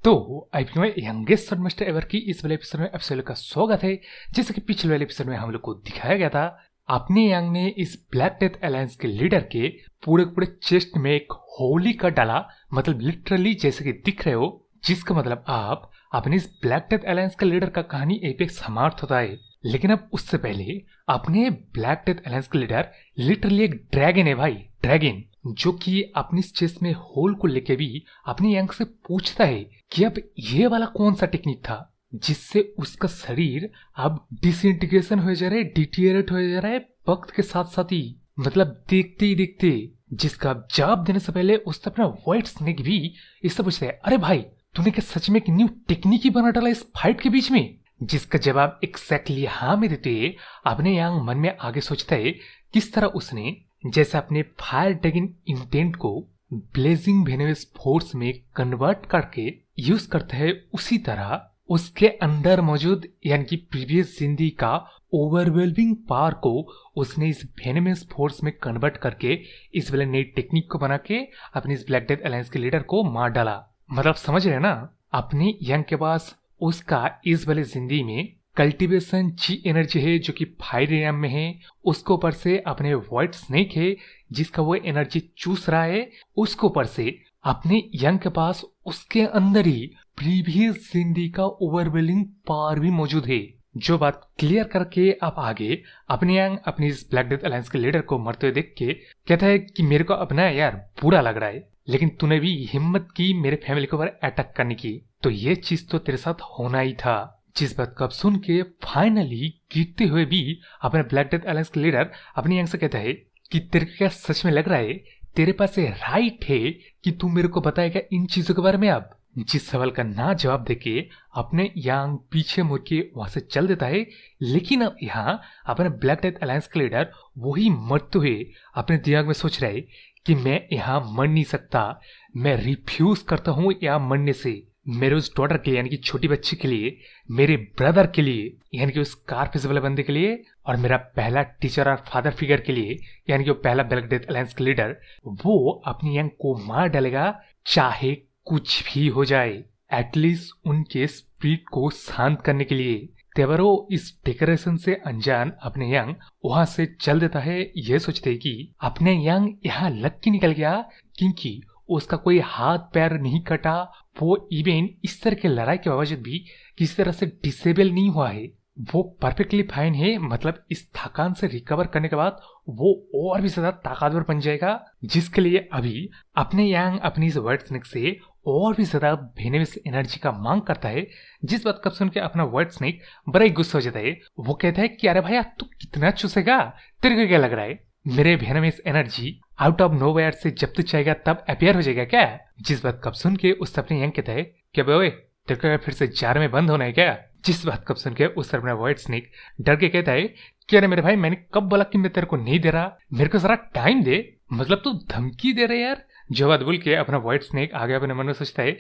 तो आईपीओ में youngest सबमास्टर ever की इस वाले एपिसोड में एपिसोड का स्वागत है। जैसे कि पिछले वाले एपिसोड में हम लोग को दिखाया गया था, अपने यंग ने इस ब्लैक डेथ अलायंस के लीडर के पूरे चेस्ट में एक होली का डाला, मतलब लिटरली जैसे कि दिख रहे हो, जिसका मतलब आप अपने इस ब्लैक डेथ अलायंस के लीडर का कहानी एपेक्स समाप्त होता है। लेकिन अब उससे पहले अपने ब्लैक डेथ अलायंस के लीडर लिटरली एक ड्रैगन है भाई, ड्रैगन, जो कि अपनी चेस्ट में होल को लेके भी अपने यंग से पूछता है कि अब ये वाला कौन सा टेक्निक था जिससे उसका शरीर अब डिसइंटीग्रेशन हो जा रहा है, डिटीरियरेट हो जा रहा है वक्त के साथ साथ ही, मतलब देखते ही देखते। जिसका जवाब देने से पहले उसने अपना व्हाइट स्नेक भी इससे पूछता है, अरे भाई तूने क्या सच में एक न्यू टेक्निक ही बना डाला इस फाइट के बीच में? जिसका जवाब एग्जैक्टली हाँ में देते हुए अपने यंग मन में आगे सोचता है किस तरह उसने जैसे अपने फायर ड्रैगन इंटेंट को ब्लेजिंग वेनमस फोर्स में कन्वर्ट करके यूज करता है, उसी तरह उसके अंदर मौजूद यानी कि प्रीवियस जिंदगी का ओवरवेलमिंग पावर को उसने इस वेनमस फोर्स में कन्वर्ट करके इस वाले नई टेक्निक को बना के अपने इस ब्लैक डेथ अलायंस के लीडर को मार डाला। मतलब समझ रहे ना, अपने यंग के पास उसका इस वाले जिंदगी में कल्टीवेशन ची एनर्जी है जो कि फायर एरिया में है, उसके ऊपर से अपने व्हाइट स्नेक है जिसका वो एनर्जी चूस रहा है, उसके ऊपर से अपने यंग के पास उसके अंदर ही प्रीवियस जिंदगी का ओवरवेलिंग पावर भी मौजूद है। जो बात क्लियर करके आप आगे अपने यंग अपनी इस ब्लैक डेथ अलायंस के लीडर को मरते हुए देख के कहता है कि मेरे को अपना यार बुरा लग रहा है, लेकिन तूने भी हिम्मत की मेरे फैमिली के ऊपर अटैक करने की, तो ये चीज तो तेरे साथ होना ही था। जिस बात को अब सुन के फाइनली गिरते हुए भी अपने ब्लैक डेथ अलायंस के लीडर अपने यंग से कहता है कि तेरे को क्या सच में लग रहा है तेरे पास ये राइट है कि तू मेरे को बताएगा इन चीजों के बारे में? अब जिस सवाल का ना जवाब देके अपने यंग पीछे मुड़ के वहां से चल देता है। लेकिन अब यहाँ अपने ब्लैक डेथ अलायंस के लीडर वही मरते हुए अपने दिमाग में सोच रहे कि मैं यहाँ मर नहीं सकता, मैं रिफ्यूज करता हूँ यहाँ मरने से, मेरे उस डॉटर के लिए यानी कि छोटी बच्ची के लिए, मेरे ब्रदर के लिए यानी कि उस कारफिस वाले बंदे के लिए, और मेरा पहला टीचर और फादर फिगर के लिए यानी कि वो पहला ब्लैक डेथ अलायंस के लीडर, वो अपनी यंग को मार डालेगा चाहे कुछ भी हो जाए, एटलीस्ट उनके स्पिरिट को शांत करने के लिए। तेवरो इस डेकोरेशन से अनजान अपने यंग वहां से चल देता है, यह सोचते कि अपने यंग यहाँ लक्की निकल गया क्योंकि उसका कोई हाथ पैर नहीं कटा, वो इवन इस तरह के लड़ाई के बावजूद भी किसी तरह से डिसेबल नहीं हुआ है, वो परफेक्टली फाइन है। मतलब इस थकान से रिकवर करने के बाद वो और भी ज्यादा ताकतवर बन जाएगा, जिसके लिए अभी अपने यंग अपनी इस व्हाइट स्नेक से और भी ज्यादा वेनमस एनर्जी का मांग करता है। जिस बात को सुन के अपना व्हाइट स्नेक बड़ा ही गुस्सा हो जाता है, वो कहता है कि अरे भाई तू कितना चूसेगा, तेरे को क्या लग रहा है मेरे venomous energy out of nowhere से जब तू चाहेगा तब अपियर हो जाएगा क्या? जिस बात को सुन के उस अपने यंग कहता है कि बे तेरे को फिर से जार में बंद होना है क्या? जिस बात को सुन के उस अपना व्हाइट स्नेक डर के कहता है कि अरे मेरे भाई मैंने कब बोला कि मैं तेरे को नहीं दे रहा, मेरे को जरा टाइम दे, मतलब तू धमकी दे रहे यार। जो बात बोल के अपना व्हाइट स्नेक आगे अपने मन में सोचता है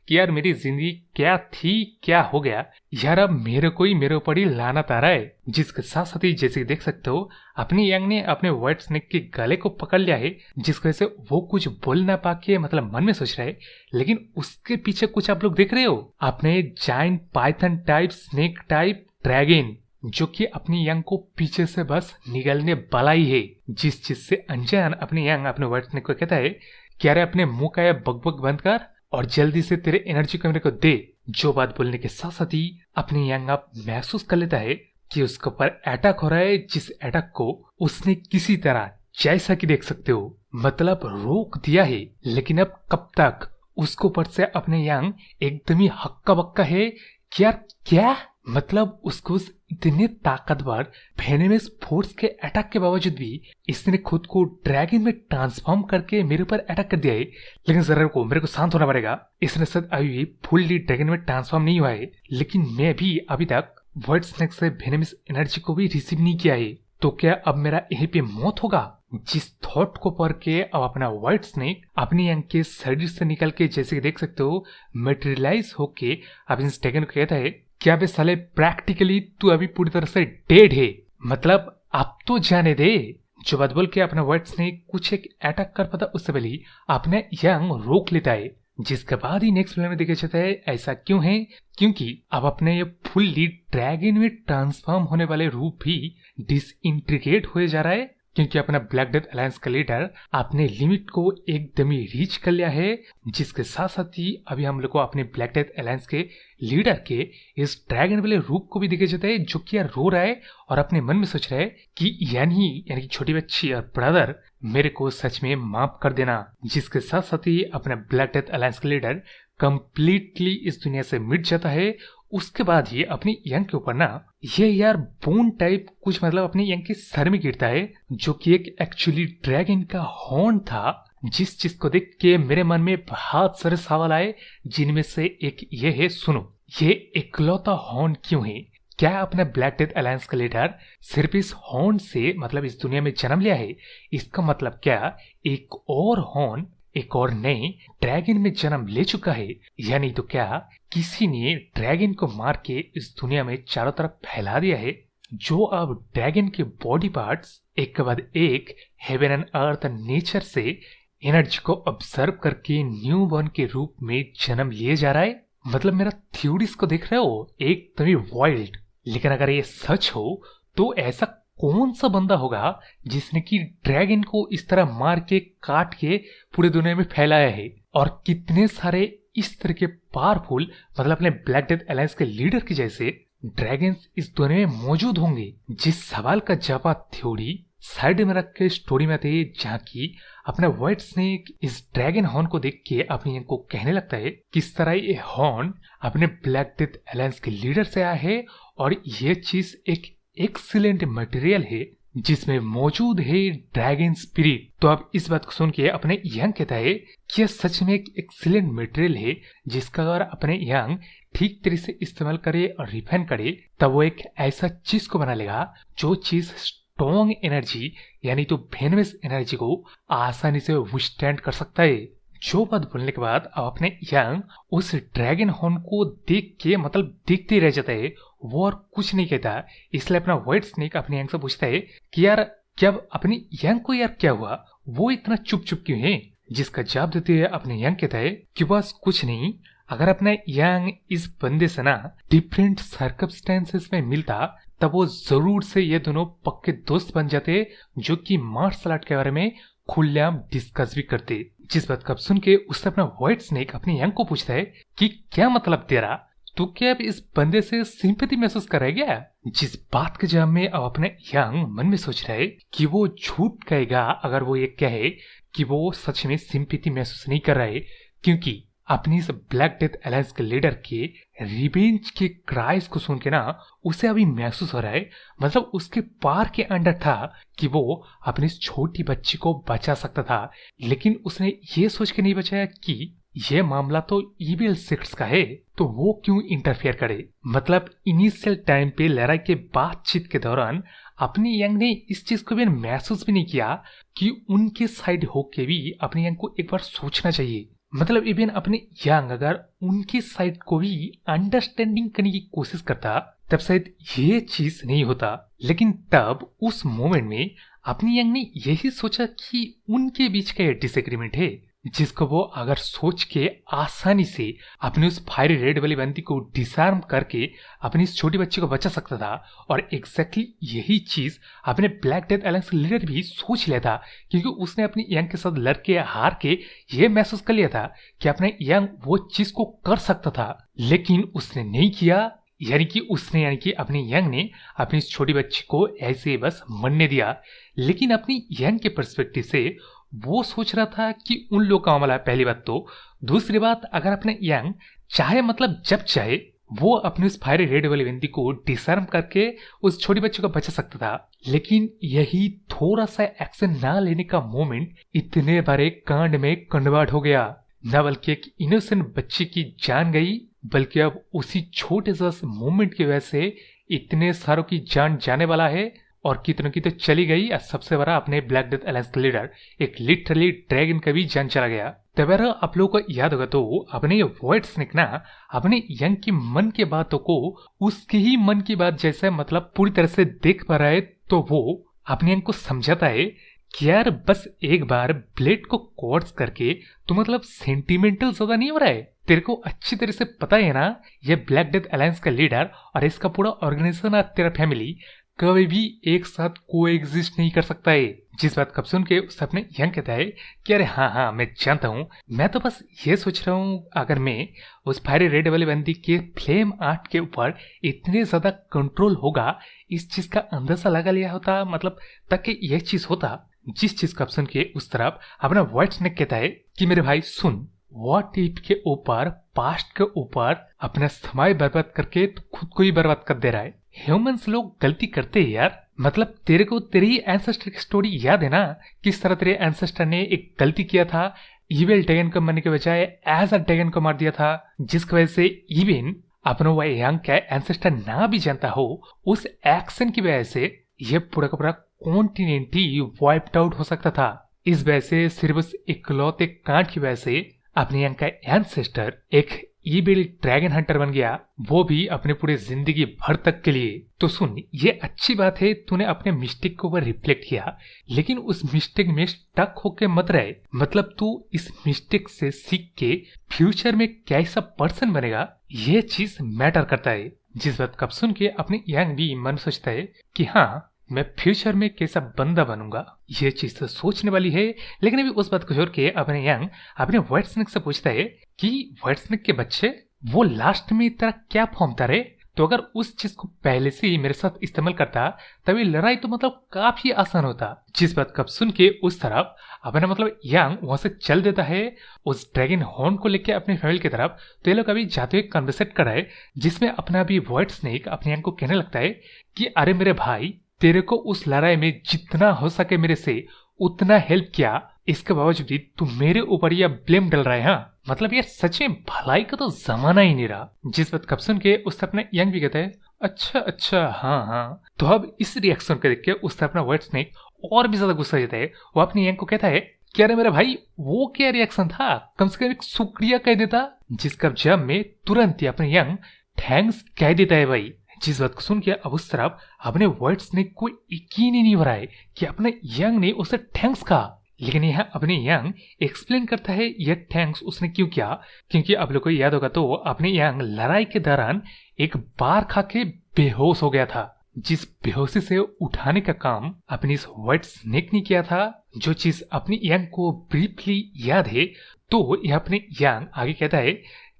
कि यार मेरी जिंदगी क्या थी क्या हो गया यार, अब मेरे को ही मेरे ऊपर ही लानत आ रहा है। जिसके साथ साथ ही जैसे देख सकते हो अपने यंग ने अपने व्हाइट स्नेक के गले को पकड़ लिया है, जिस वजह से वो कुछ बोल ना पाके मतलब मन में सोच रहा है। लेकिन उसके पीछे कुछ आप लोग देख रहे हो, अपने giant Python type snake type dragon, जो कि अपनी यंग को पीछे से बस निगलने वाला ही है। जिस चीज से अनजान अपने यंग अपने व्हाइट स्नेक को कहता है कि अरे अपने मुंह का बकबक बंद कर और जल्दी से तेरे एनर्जी को मेरे को दे। जो बात बोलने के साथ साथ ही अपने यंग आप महसूस कर लेता है कि उसके ऊपर अटैक हो रहा है, जिस अटैक को उसने किसी तरह जैसा कि देख सकते हो मतलब रोक दिया है। लेकिन अब कब तक? उसके ऊपर से अपने यंग एकदम ही हक्का बक्का है कि यार क्या मतलब उसको उस इतने ताकतवर वेनमस फोर्स के अटैक के बावजूद भी इसने खुद को ड्रैगन में ट्रांसफॉर्म करके मेरे ऊपर अटैक कर दिया है। लेकिन जरा को मेरे को शांत होना पड़ेगा, इसने शायद अभी भी फुल्ली ड्रैगन में ट्रांसफॉर्म नहीं हुआ है, लेकिन मैं भी अभी तक व्हाइट स्नेक से वेनमस एनर्जी को भी रिसीव नहीं किया है, तो क्या अब मेरा यहीं पे मौत होगा? जिस थॉट को पढ़ के अब अपना व्हाइट स्नेक अपने यंग के शरीर से निकल के जैसे कि देख सकते हो मेटेरियलाइज होके अब इस ड्रैगन को कहता है क्या बे साले प्रैक्टिकली तू अभी पूरी तरह से डेड है, मतलब अब तो जाने दे। जो बात बोल के अपना व्हाइट स्नेक कुछ एक अटैक कर पाता उससे पहले अपने यंग रोक लेता है, जिसके बाद ही नेक्स्ट फिल्म में देखा जाता है ऐसा क्यों है, क्योंकि अब अपने ये फुल्ली ड्रैगन में ट्रांसफॉर्म होने वाले रूप भी डिसइंटीग्रेट हुए जा रहा है, क्योंकि अपना ब्लैक डेथ अलायंस का लीडर अपने लिमिट को एकदम ही रीच कर लिया है। जिसके साथ साथ ही अभी हम लोग को अपने ब्लैक डेथ अलायंस के लीडर के इस ड्रैगन वाले रूप को भी देखा जाता है, जो कि यार रो रहा है और अपने मन में सोच रहा है कि यानी कि छोटी बच्ची और ब्रदर मेरे को सच में माफ कर देना। जिसके साथ साथ ही अपना ब्लैक डेथ अलायंस का लीडर कंप्लीटली इस दुनिया से मिट जाता है। उसके बाद ही अपनी यंग के ऊपर ना ये यार बोन टाइप कुछ मतलब अपनी यंग के सर में गिरता है, जो कि एक एक्चुअली ड्रैगन का हॉर्न था। जिस चीज को देख के मेरे मन में बहुत सारे सवाल आए, जिनमें से एक ये है, सुनो ये इकलौता हॉर्न क्यों है? क्या अपना ब्लैक डेथ अलायंस का लीडर सिर्फ इस हॉर्न से मतलब इस दुनिया में जन्म लिया है? इसका मतलब क्या एक और हॉर्न एक और नए ड्रैगन में जन्म ले चुका है? या नहीं तो क्या किसी ने ड्रैगन को मार के इस दुनिया में चारों तरफ फैला दिया है, जो अब ड्रैगन के बॉडी पार्ट्स एक के बाद एक हेवन एंड अर्थ नेचर से एनर्जी को ऑब्जर्व करके न्यू बॉर्न के रूप में जन्म लिए जा रहा है? मतलब मेरा थ्योरीज को देख रहे हो, एकदम ही वाइल्ड। लेकिन अगर ये सच हो तो ऐसा कौन सा बंदा होगा जिसने कि ड्रैगन को इस तरह मार के काट के पूरे दुनिया में फैलाया है? और कितने सारे इस तरह के पावरफुल मतलब अपने ब्लैक डेथ अलायंस के लीडर के जैसे ड्रैगन्स इस दुनिया में मौजूद होंगे? जिस सवाल का जवाब थ्योरी साइड में रख के स्टोरी में थे, जहाँ की अपना व्हाइट स्नेक इस ड्रैगन हॉर्न को देख के अपनी यंग को कहने लगता है किस तरह ये हॉर्न अपने ब्लैक डेथ अलायंस के लीडर से आया है, और ये चीज एक एक्सीलेंट मटेरियल है जिसमें मौजूद है ड्रैगन स्पिरिट। तो अब इस बात को सुन के अपने यंग कहता है कि यह सच में एक एक्सीलेंट मटेरियल है, जिसका अगर अपने यंग ठीक तरीके से इस्तेमाल करे और रिफाइन करे तब वो एक ऐसा चीज को बना लेगा जो चीज स्ट्रॉन्ग एनर्जी यानी तो वेनमस एनर्जी को आसानी से विथस्टैंड कर सकता है। जो बात बोलने के बाद अब अपने यंग उस ड्रैगन हॉर्न को देख के मतलब देखते रह जाता है, वो और कुछ नहीं कहता। इसलिए अपना व्हाइट स्नेक अपने यंग से पूछता है कि यार क्या अपनी यंग को यार क्या हुआ, वो इतना चुप चुप क्यों है? जिसका जवाब देते हुए अपने यंग कहता है कि बस कुछ नहीं, अगर अपना यंग इस बंदे से ना डिफरेंट सर्कमस्टेंसेस में मिलता तब वो जरूर से ये दोनों पक्के दोस्त बन जाते, जो कि मार्शल आर्ट के बारे में खुलेआम डिस्कस भी करते। जिस बात को सुन के उससे अपना व्हाइट स्नेक अपने यंग को पूछता है कि क्या मतलब तेरा, तू क्या अब इस बंदे से सिंपैथी महसूस कर रहा है क्या? जिस बात के जवाब में अब अपने यंग मन में सोच रहा है कि वो झूठ कहेगा अगर वो ये कहे कि वो सच में सिंपैथी महसूस नहीं कर रहा है, क्योंकि अपनी इस ब्लैक डेथ अलायंस के लीडर के रिवेंज के क्राइस को सुन के ना उसे अभी महसूस हो रहा है, मतलब उसके पार के अंडर था कि वो अपनी इस छोटी बच्ची को बचा सकता था, लेकिन उसने ये सोच के नहीं बचाया कि ये मामला तो इविल सेक्ट्स का है, तो वो क्यों इंटरफेयर करे। मतलब इनिशियल टाइम पे लड़ाई के बातचीत के दौरान अपनी यंग ने इस चीज को भी महसूस भी नहीं किया कि उनके साइड होके भी अपनी यंग को एक बार सोचना चाहिए। मतलब इवन अपने यंग अगर उनकी साइड को भी अंडरस्टैंडिंग करने की कोशिश करता तब शायद ये चीज नहीं होता। लेकिन तब उस मोमेंट में अपनी यंग ने यही सोचा कि उनके बीच का ये डिसएग्रीमेंट है, जिसको वो अगर सोच के आसानी से अपनी उस फायरी रेड वाली बंदी को डिसआर्म करके अपनी इस छोटी बच्ची को बचा सकता था। और एग्जैक्टली यही चीज अपने ब्लैक डेथ अलायंस लीडर भी सोच लिया था, क्योंकि उसने अपनी यंग के साथ लड़के हार के ये महसूस कर लिया था कि अपने यंग वो चीज को कर सकता था, लेकिन उसने नहीं किया। यानी कि अपनी यंग ने अपनी इस छोटी बच्ची को ऐसे बस मरने दिया। लेकिन अपनी यंग के पर्सपेक्टिव से वो सोच रहा था कि उन लोग का मामला है, पहली बात तो। दूसरी बात, अगर अपने यंग चाहे मतलब जब चाहे वो अपनी उस फायरी रेड वाली बंदी को डिसआर्म करके उस छोटी बच्ची को बचा सकता था, लेकिन यही थोड़ा सा एक्शन ना लेने का मोमेंट इतने बड़े कांड में कन्वर्ट हो गया। न बल्कि एक इनोसेंट बच्ची की जान गई, बल्कि अब उसी छोटे सा मोमेंट की वजह से इतने सारों की जान जाने वाला है, और कितनों की तो चली गई। और सबसे बड़ा अपने ब्लैक डेथ अलायंस का लीडर एक लिटरली ड्रैगन का भी जान चला गया। तब आप लोगों को याद होगा तो अपने व्हाइट स्नेक ना अपने यंग की मन की बातों को उसके ही मन की बात जैसे मतलब पूरी तरह से देख पा रहा है, तो वो अपने यंग को समझाता है कि यार बस एक बार ब्लेड को कॉर्ड्स करके तो मतलब सेंटिमेंटल ज्यादा नहीं हो रहा है? तेरे को अच्छी तरह से पता है ना, ये ब्लैक डेथ अलायंस का लीडर और इसका पूरा ऑर्गेनाइजेशन और तेरा फैमिली कभी भी एक साथ को एग्जिस्ट नहीं कर सकता है। जिस बात कब सुन के उससे अपने यंग कहता है कि अरे हाँ हाँ मैं जानता हूँ, मैं तो बस ये सोच रहा हूँ अगर मैं उस फायरी रेड वाली बंदी के फ्लेम आर्ट के ऊपर इतने ज्यादा कंट्रोल होगा इस चीज का अंदाजा लगा लिया होता, मतलब ताकि यह चीज होता। जिस चीज का सुन के उस तरफ अपना व्हाइट स्नेक कहता है कि मेरे भाई सुन, व्हाट इफ के ऊपर पास्ट के ऊपर अपना समय बर्बाद करके तो खुद को ही बर्बाद कर दे रहा है। ह्यूमंस लोग गलती करते हैं यार, मतलब तेरे को तेरी एंसेस्टर की स्टोरी याद है ना, किस तरह तेरे एंसेस्टर ने एक गलती किया था, इविल ड्रैगन को मरने के बजाय एज अ ड्रैगन को मार दिया था, जिसकी वजह से इवन अपना वह यंग का एंसेस्टर ना भी जानता हो, उस एक्शन की वजह से यह पूरा का पूरा कॉन्टिनेंट ही वाइप्ड आउट हो सकता था। इस वजह से सिर्फ उस इकलौते कांड की वजह से अपने यंग का एंसेस्टर एक ईविल ड्रैगन हंटर बन गया, वो भी अपने पूरे जिंदगी भर तक के लिए। तो सुन, ये अच्छी बात है तूने अपने मिस्टेक को ऊपर रिफ्लेक्ट किया, लेकिन उस मिस्टेक में स्टक होके मत रहे। मतलब तू इस मिस्टेक से सीख के फ्यूचर में कैसा पर्सन बनेगा ये चीज मैटर करता है। जिस बात कब सुन के अपने यंग भी मन सोचता है कि हाँ मैं फ्यूचर में कैसा बंदा बनूंगा, ये चीज तो सोचने वाली है। लेकिन अभी उस बात को छोड़ के अपने यंग अपने व्हाइट स्नेक से पूछता है कि व्हाइट स्नेक के बच्चे वो लास्ट में तेरा क्या फॉर्म था रे? तो अगर उस चीज को पहले से ही मेरे साथ इस्तेमाल करता तभी लड़ाई तो मतलब काफी आसान होता। जिस बात कब सुन के उस तरफ अपना मतलब यंग वहां से चल देता है उस ड्रैगन हॉर्न को लेके अपने फैमिली की तरफ। तो ये लोग अभी जाते हुए कन्वर्सेट कर रहे, जिसमें अपना भी व्हाइट स्नेक अपने यंग को कहने लगता है कि अरे मेरे भाई, तेरे को उस लड़ाई में जितना हो सके मेरे से उतना हेल्प किया, इसके बावजूद भी तू मेरे ऊपर यह ब्लेम डल रहा है। हाँ मतलब यार सच में भलाई का तो जमाना ही नहीं रहा। जिस बात कब सुन के उस अपने यंग भी कहता है अच्छा अच्छा हाँ हाँ। तो अब इस रिएक्शन को देख के उस अपना व्हाइट स्नेक और भी ज्यादा गुस्सा देता है। वो अपने यंग को कहता है कि अरे मेरा भाई वो क्या रिएक्शन था, कम से कम एक शुक्रिया कह देता। जिसका जब में तुरंत ही अपने यंग थैंक्स कह देता है भाई। जिस बात को सुन के अब उस तरफ अपने व्हाइट स्नेक को यकीन ही नहीं हो रहा है कि अपने यंग ने उसे थैंक्स कहा। लेकिन यहाँ अपने यंग एक्सप्लेन करता है यह थैंक्स उसने क्यों किया, क्योंकि आप लोग को याद होगा तो अपने यंग लड़ाई के दौरान एक बार खा के बेहोश हो गया था। जिस बेहोशी से उठाने का काम अपनी इस व्हाइट स्नेक ने किया था, जो चीज अपनी यंग को ब्रीफली याद है। तो यह अपने यंग आगे कहता है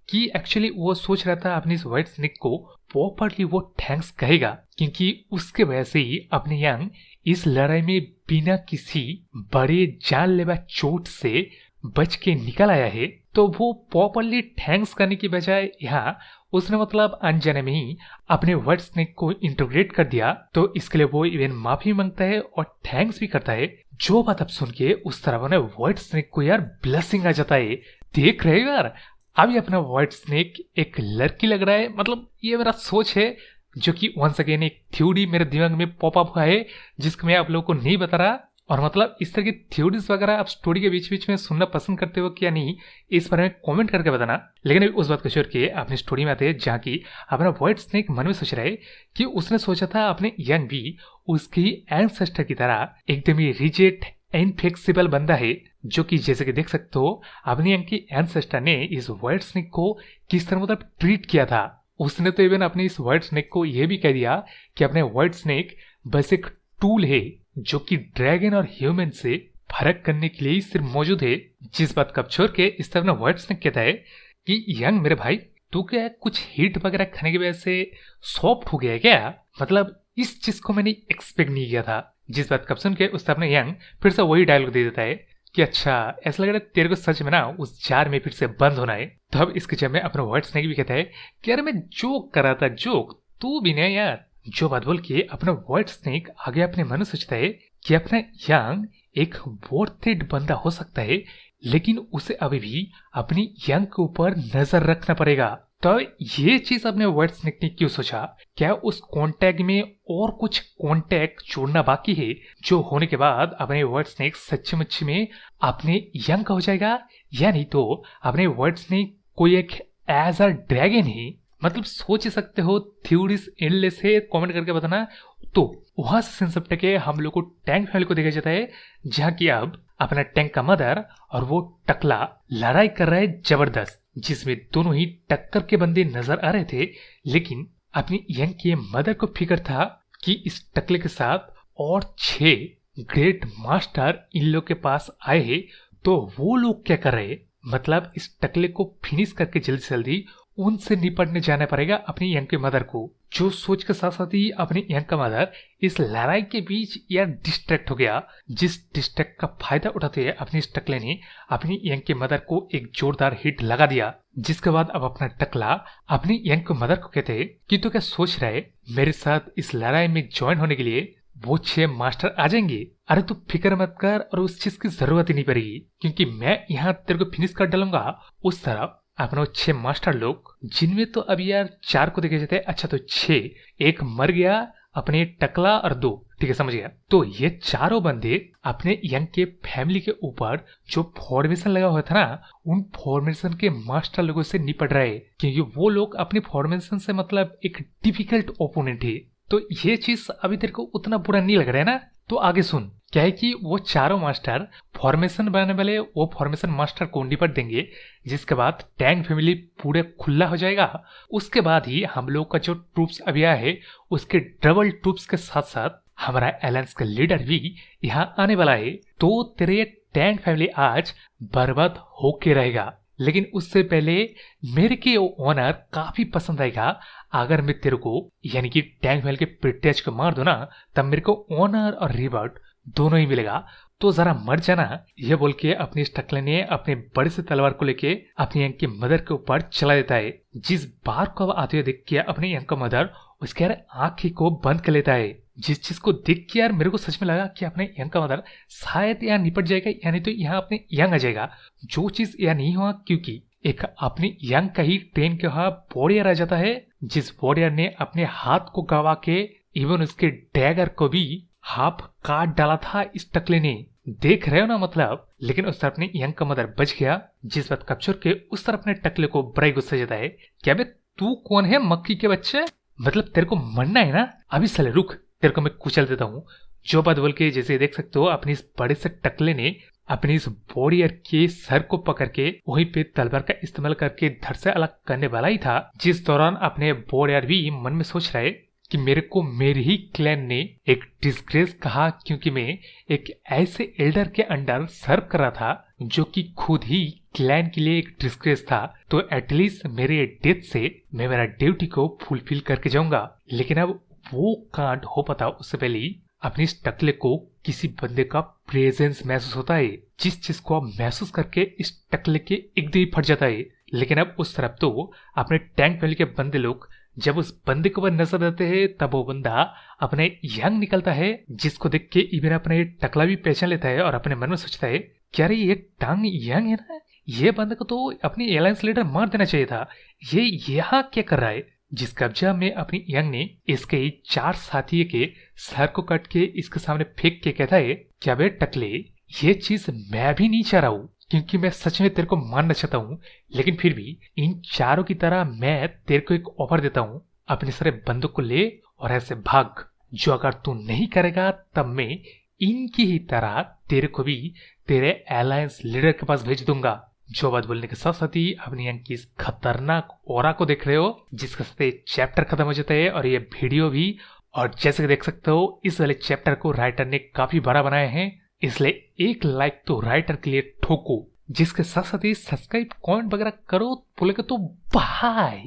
कि एक्चुअली वो सोच रहा था अपनी इस व्हाइट स्नेक को प्रॉपरली वो थैंक्स कहेगा, क्योंकि उसके वजह से ही अपने यंग इस लड़ाई में बिना किसी बड़े जानलेवा चोट से बच के निकल आया है। तो वो प्रॉपरली थैंक्स करने की बजाय यहाँ उसने मतलब अनजाने में ही अपने व्हाइट स्नेक को इंटीग्रेट कर दिया। तो इसके लिए वो इवन माफी मांगता है और थैंक्स भी करता है। जो बात अब सुन के उस तरह ने व्हाइट स्नेक को यार ब्लेसिंग आ जाता है। देख रहे हो यार, अभी अपना व्हाइट स्नेक एक लड़की लग रहा है। मतलब ये मेरा सोच है जो कि वंस अगेन एक थ्योरी मेरे दिमाग में पॉप अप हुआ है, जिसको मैं आप लोगों को नहीं बता रहा। और मतलब इस तरह की थ्योरीज वगैरह आप स्टोरी के बीच बीच में सुनना पसंद करते हो क्या नहीं, इस बारे में कमेंट करके बताना। लेकिन उस बात को छोड़ के अपनी स्टोरी में आते हैं, जहाँ की अपना व्हाइट स्नेक मन में सोच रहा है कि उसने सोचा था अपने यंग भी उसकी एंसेस्टर की तरह एकदम ही रिजिड इनफ्लेक्सिबल बंदा है, जो कि जैसे कि देख सकते हो अपने यंग की एंसेस्टर ने इस व्हाइट स्नेक को किस तरह मतलब ट्रीट किया था। उसने तो इवन अपने इस व्हाइट स्नेक को यह भी कह दिया कि अपने व्हाइट स्नेक बस एक टूल है जो कि ड्रैगन और ह्यूमन से फर्क करने के लिए ही सिर्फ मौजूद है। जिस बात कब छोड़ के इस तरह व्हाइट स्नेक कहता है कि यंग मेरे भाई, तू क्या कुछ हीट वगैरह खाने की वजह से सॉफ्ट हो गया है क्या? मतलब इस चीज को मैंने एक्सपेक्ट नहीं किया था। जिस बात कब सुन के उस अपने यंग फिर से वही डायलॉग दे देता है कि अच्छा ऐसा लग रहा है तेरे को सच में ना उस जार में फिर से बंद होना है। तो अब इसके जब में अपना व्हाइट स्नेक भी कहता है कि यार मैं जोक कर रहा था, जोक तू भी नहीं यार। जो बात बोल के अपना व्हाइट स्नेक आगे अपने मन में सोचता है कि अपना यंग एक वर्थ इट बंदा हो सकता है, लेकिन उसे अभी भी अपनी यंग के ऊपर नजर रखना पड़ेगा। तो ये चीज अपने व्हाइट स्नेक ने क्यों सोचा? क्या उस कॉन्टैक्ट में और कुछ कॉन्टैक्ट जोड़ना बाकी है, जो होने के बाद अपने व्हाइट स्नेक सच्ची में अपने यंग का हो जाएगा? या नहीं तो अपने व्हाइट स्नेक कोई एक एज अ ड्रैगन है? मतलब सोच सकते हो, थ्योरीज एंडलेस है, कमेंट करके बताना। तो वहां से सीन सब टके हम लोग को टैंक फैमिली को देखा जाता है, जहाँ की अब अपना टैंक का मदर और वो टकला लड़ाई कर रहे हैं जबरदस्त, जिसमें दोनों ही टक्कर के बंदे नजर आ रहे थे। लेकिन अपनी यंग के मदर को फिक्र था कि इस टकले के साथ और 6 ग्रेट मास्टर इन लोग के पास आए हैं, तो वो लोग क्या कर रहे हैं, मतलब इस टकले को फिनिश करके जल्दी से जल्दी उनसे निपटने जाना पड़ेगा अपनी यंग के मदर को। जो सोच के साथ साथ ही अपनी यंग का मदर इस लड़ाई के बीच यार डिस्ट्रैक्ट हो गया, जिस डिस्ट्रैक्ट का फायदा उठाते हुए अपनी इस टकले ने अपनी यंग के मदर को एक जोरदार हिट लगा दिया। जिसके बाद अब अपना टकला अपनी यंग के मदर को कहते कि तो क्या सोच रहे मेरे साथ इस लड़ाई में ज्वाइन होने के लिए वो 6 मास्टर आ जाएंगे। अरे तू फिक्र मत कर और उस चीज की जरूरत ही नहीं पड़ेगी, क्योंकि मैं यहाँ तेरे को फिनिश कर डालूंगा। उस तरफ अपने 6 मास्टर लोग, जिनमें तो अभी यार 4 को देखे जाते हैं, अच्छा तो 6, एक मर गया अपने टकला और 2, ठीक है समझ गया। तो ये चारों बंदे अपने यंग के फैमिली के ऊपर जो फॉर्मेशन लगा हुआ था ना, उन फॉर्मेशन के मास्टर लोगों से निपट रहे, क्योंकि वो लोग अपनी फॉर्मेशन से मतलब एक डिफिकल्ट ओपोनेंट है। तो ये चीज अभी तेरे को उतना बुरा नहीं लग रहा है ना, तो आगे सुन। क्या है कि वो चारों मास्टर फॉर्मेशन बनाने वाले वो फॉर्मेशन मास्टर को निपट देंगे, जिसके बाद टैंक फैमिली पूरे खुला हो जाएगा। उसके बाद ही हम लोग का जो ट्रूप्स अभी आया है, उसके डबल ट्रूप्स के साथ साथ हमारा एलायंस का लीडर भी यहाँ आने वाला है। तो तेरे टैंक फैमिली आज बर्बाद होके रहेगा। लेकिन उससे पहले मेरे के ऑनर काफी पसंद आएगा अगर मैं तेरे को यानी कि टैंक फैमिली के पिटेज को मार दो ना, तब मेरे को ऑनर और रिवॉर्ड दोनों ही मिलेगा। तो जरा मर जाना, ये बोल के अपनी इस टकले ने अपने बड़े से तलवार को लेके अपनी यंग की मदर के ऊपर चला देता है। जिस बार को अब आते हुए देख के अपनी यंग का मदर उसके यार आंखें को बंद कर लेता है। जिस चीज को देख के यार मेरे को सच में लगा कि अपने यंग का मदर शायद यहाँ निपट जाएगा, यानी तो यहाँ अपने यंग आ जाएगा। जो चीज यहाँ नहीं हुआ, क्योंकि एक अपनी यंग का ही ट्रेन के वहां वॉरियर आ जाता है, जिस वॉरियर ने अपने हाथ को गवा के इवन उसके डैगर को भी हाफ काट डाला था इस टकले ने, देख रहे हो ना मतलब। लेकिन उस तरफ अपने यंग का मदर बच गया, जिस बात कप्चर के उस तरफ अपने टकले को बड़ा गुस्सा जाता है। क्या बे तू कौन है मक्खी के बच्चे, मतलब तेरे को मरना है ना, अभी साले रुक, तेरे को मैं कुचल देता हूँ। जो बात बोल के जैसे देख सकते हो अपनी इस बड़े से टकले ने अपनी इस वॉरियर के सर को पकड़ के वहीं पे तलवार का इस्तेमाल करके धड़ से अलग करने वाला ही था। जिस दौरान अपने वॉरियर भी मन में सोच रहे कि मेरे को मेरे ही क्लैन ने एक डिस्ग्रेस कहा, क्योंकि मैं एक ऐसे एल्डर के अंडर सर्व कर रहा था जो कि खुद ही क्लैन के लिए एक डिस्ग्रेस था। तो एटलीस्ट मेरे डेथ से मैं मेरा ड्यूटी को फुलफिल करके जाऊंगा। लेकिन अब वो कांड हो पाता उससे पहले ही अपनी इस टकले को किसी बंदे का प्रेजेंस महसूस होता है, जिस चीज को अब महसूस करके इस टकले के एकदम ही फट जाता है। लेकिन अब उस तरफ तो अपने टैंक फैमिली के बंदे लोग जब उस बंदे को नजर देते हैं, तब वो बंदा अपने यंग निकलता है, जिसको देख के इवन अपने टकला भी पहचान लेता है और अपने मन में सोचता है क्या रे ये टांग यंग है ना, ये बंदे को तो अपनी एलायंस लीडर मार देना चाहिए था, ये यहाँ क्या कर रहा है। जिस कब्जा में अपनी यंग ने इसके 4 साथी के सर को कट के इसके सामने फेंक के कहता है क्या बे टकले, ये चीज मैं भी नहीं चाह रहा हूँ, क्योंकि मैं सच में तेरे को मारना चाहता हूँ। लेकिन फिर भी इन चारों की तरह मैं तेरे को एक ऑफर देता हूँ, अपने सारे बंदूक को ले और ऐसे भाग। जो अगर तू नहीं करेगा तब मैं इनकी ही तरह तेरे को भी तेरे अलायंस लीडर के पास भेज दूंगा। जो बात बोलने के साथ साथ ही अपनी यंग की इस खतरनाक ओरा को देख रहे हो, जिसके साथ चैप्टर खत्म हो जाता है और ये वीडियो भी। और जैसे कि देख सकते हो इस वाले चैप्टर को राइटर ने काफी बड़ा बनाया है, इसलिए एक लाइक तो राइटर के लिए ठोको, जिसके साथ साथ ही सब्सक्राइब कमेंट वगैरह करो बोले तो बाय।